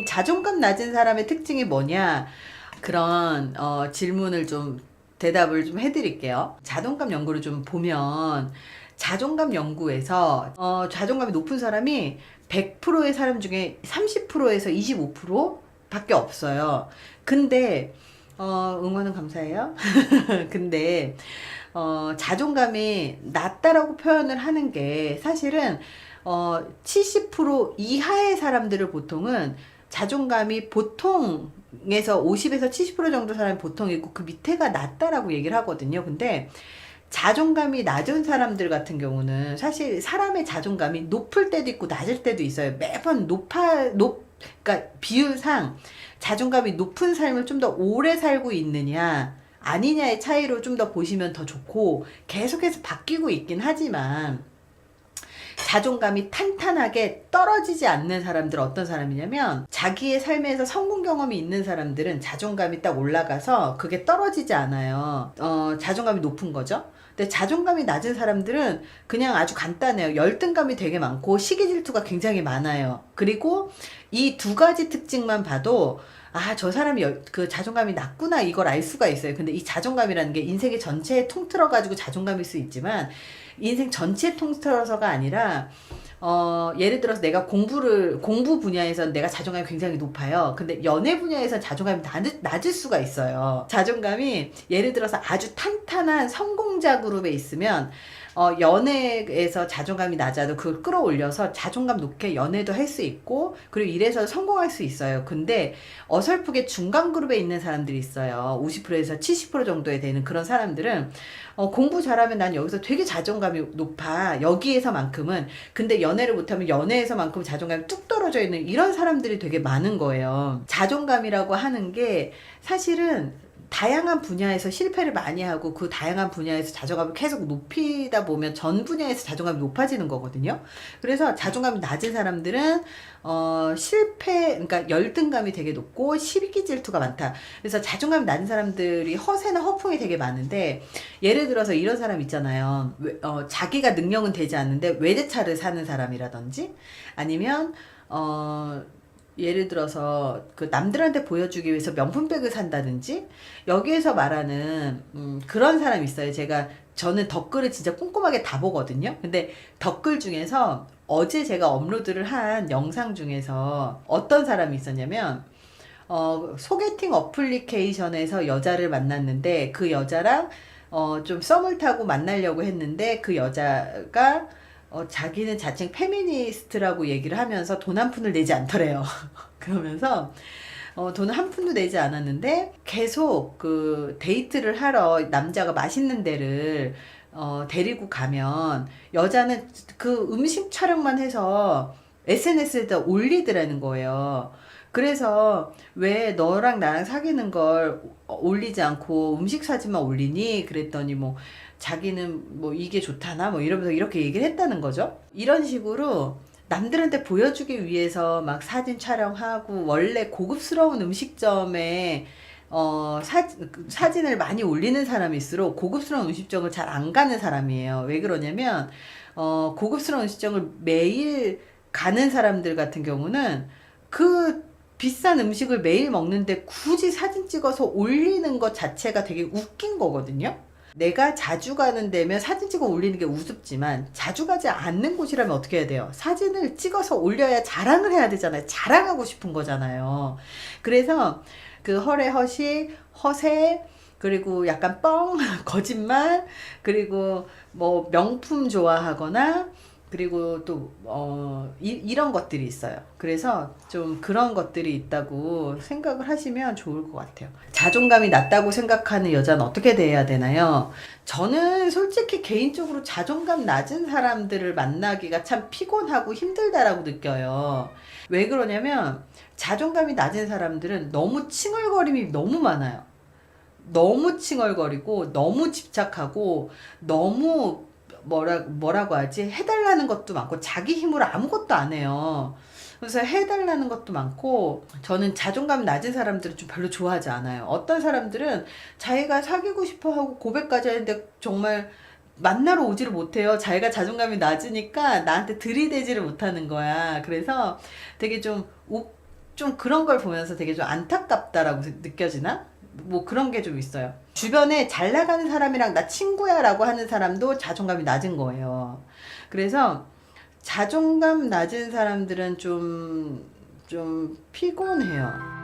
자존감 낮은 사람의 특징이 뭐냐? 그런 질문을 좀 대답을 좀 해드릴게요. 자존감 연구를 좀 보면 자존감 연구에서 자존감이 높은 사람이 100%의 사람 중에 30%에서 25% 밖에 없어요. 근데 응원은 감사해요. 근데 자존감이 낮다라고 표현을 하는 게 사실은 70% 이하의 사람들을 보통은 자존감이 보통에서 50에서 70% 정도 사람이 보통이고 그 밑에가 낮다라고 얘기를 하거든요. 근데 자존감이 낮은 사람들 같은 경우는 사실 사람의 자존감이 높을 때도 있고 낮을 때도 있어요. 매번 그러니까 비율상 자존감이 높은 삶을 좀 더 오래 살고 있느냐 아니냐의 차이로 좀 더 보시면 더 좋고 계속해서 바뀌고 있긴 하지만 자존감이 탄탄하게 떨어지지 않는 사람들 어떤 사람이냐면 자기의 삶에서 성공 경험이 있는 사람들은 자존감이 딱 올라가서 그게 떨어지지 않아요. 자존감이 높은 거죠. 근데 자존감이 낮은 사람들은 그냥 아주 간단해요. 열등감이 되게 많고 시기 질투가 굉장히 많아요. 그리고 이 두 가지 특징만 봐도 아, 저 사람이 그 자존감이 낮구나 이걸 알 수가 있어요. 근데 이 자존감이라는 게 인생의 전체에 통틀어 가지고 자존감일 수 있지만 인생 전체에 통틀어서가 아니라 예를 들어서 내가 공부 분야에서 내가 자존감이 굉장히 높아요. 근데 연애 분야에서 자존감이 낮을 수가 있어요. 자존감이 예를 들어서 아주 탄탄한 성공자 그룹에 있으면 연애에서 자존감이 낮아도 그걸 끌어올려서 자존감 높게 연애도 할 수 있고 그리고 일에서 성공할 수 있어요. 근데 어설프게 중간 그룹에 있는 사람들이 있어요. 50%에서 70% 정도에 되는 그런 사람들은 공부 잘하면 난 여기서 되게 자존감이 높아. 여기에서만큼은. 근데 연애를 못하면 연애에서만큼 자존감이 뚝 떨어져 있는 이런 사람들이 되게 많은 거예요. 자존감이라고 하는 게 사실은 다양한 분야에서 실패를 많이 하고 그 다양한 분야에서 자존감을 계속 높이다 보면 전 분야에서 자존감이 높아지는 거거든요. 그래서 자존감이 낮은 사람들은 그러니까 열등감이 되게 높고 시기 질투가 많다. 그래서 자존감이 낮은 사람들이 허세나 허풍이 되게 많은데 예를 들어서 이런 사람 있잖아요. 자기가 능력은 되지 않는데 외제차를 사는 사람이라든지 아니면 예를 들어서 그 남들한테 보여주기 위해서 명품백을 산다든지 여기에서 말하는 그런 사람이 있어요. 저는 댓글을 진짜 꼼꼼하게 다 보거든요. 근데 댓글 중에서 어제 제가 업로드를 한 영상 중에서 어떤 사람이 있었냐면 소개팅 어플리케이션에서 여자를 만났는데 그 여자랑 좀 썸을 타고 만나려고 했는데 그 여자가 자기는 자칭 페미니스트라고 얘기를 하면서 돈 한 푼을 내지 않더래요. 그러면서 돈 한 푼도 내지 않았는데 계속 그 데이트를 하러 남자가 맛있는 데를 데리고 가면 여자는 그 음식 촬영만 해서 SNS에다 올리더라는 거예요. 그래서 왜 너랑 나랑 사귀는 걸 올리지 않고 음식 사진만 올리니? 그랬더니 뭐 자기는 뭐 이게 좋다나 뭐 이러면서 이렇게 얘기를 했다는 거죠. 이런 식으로 남들한테 보여주기 위해서 막 사진 촬영하고 원래 고급스러운 음식점에 사진을 많이 올리는 사람일수록 고급스러운 음식점을 잘 안 가는 사람이에요. 왜 그러냐면 고급스러운 음식점을 매일 가는 사람들 같은 경우는 그 비싼 음식을 매일 먹는데 굳이 사진 찍어서 올리는 것 자체가 되게 웃긴 거거든요. 내가 자주 가는 데면 사진 찍어 올리는 게 우습지만 자주 가지 않는 곳이라면 어떻게 해야 돼요? 사진을 찍어서 올려야 자랑을 해야 되잖아요. 자랑하고 싶은 거잖아요. 그래서 그 허례허식, 허세, 그리고 약간 뻥, 거짓말, 그리고 뭐 명품 좋아하거나 그리고 또 이런 것들이 있어요. 그래서 좀 그런 것들이 있다고 생각을 하시면 좋을 것 같아요. 자존감이 낮다고 생각하는 여자는 어떻게 대해야 되나요? 저는 솔직히 개인적으로 자존감 낮은 사람들을 만나기가 참 피곤하고 힘들다라고 느껴요. 왜 그러냐면 자존감이 낮은 사람들은 너무 칭얼거림이 너무 많아요. 너무 칭얼거리고 너무 집착하고 너무 뭐라고 하지? 해달라는 것도 많고 자기 힘으로 아무것도 안 해요. 그래서 해달라는 것도 많고 저는 자존감 낮은 사람들은 좀 별로 좋아하지 않아요. 어떤 사람들은 자기가 사귀고 싶어 하고 고백까지 하는데 정말 만나러 오지를 못해요. 자기가 자존감이 낮으니까 나한테 들이대지를 못하는 거야. 그래서 되게 좀 좀 그런 걸 보면서 되게 좀 안타깝다라고 느껴지나? 뭐 그런 게 좀 있어요. 주변에 잘 나가는 사람이랑 나 친구야 라고 하는 사람도 자존감이 낮은 거예요. 그래서 자존감 낮은 사람들은 좀 피곤해요.